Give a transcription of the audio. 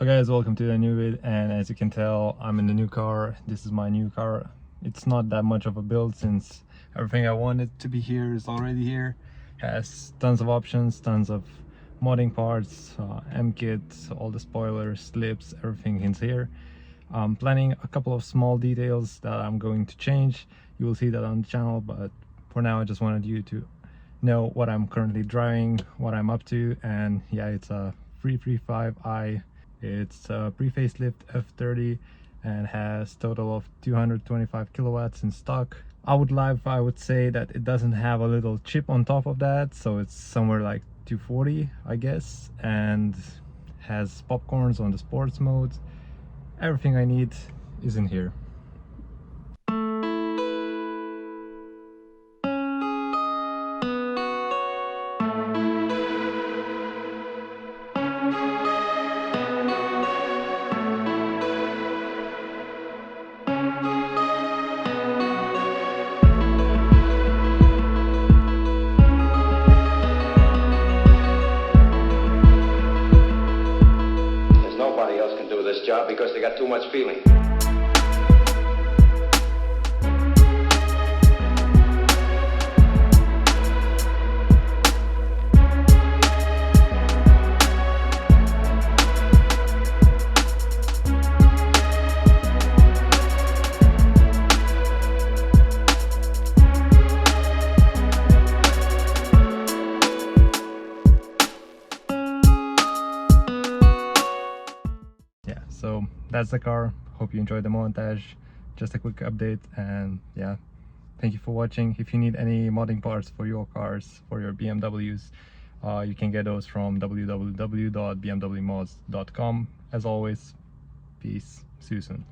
So guys, welcome to the new vid, and as you can tell, I'm in the new car. This is my new car. It's not that much of a build since everything I wanted to be here is already here. Has tons of options, tons of modding parts, M-kits, all the spoilers, slips, everything is here. I'm planning a couple of small details that I'm going to change. You will see that on the channel, but for now I just wanted you to know what I'm currently driving, what I'm up to. And yeah, it's a 335i. It's a pre-facelift F30 and has total of 225 kilowatts in stock. I would say that it doesn't have a little chip on top of that, so it's somewhere like 240 I guess, and has popcorns on the sports mode. Everything I need is in here. Job because they got too much feeling. So that's the car. Hope you enjoyed the montage. Just a quick update, and yeah, thank you for watching. If you need any modding parts for your cars, for your BMWs, you can get those from www.bmwmods.com. As always, peace. See you soon.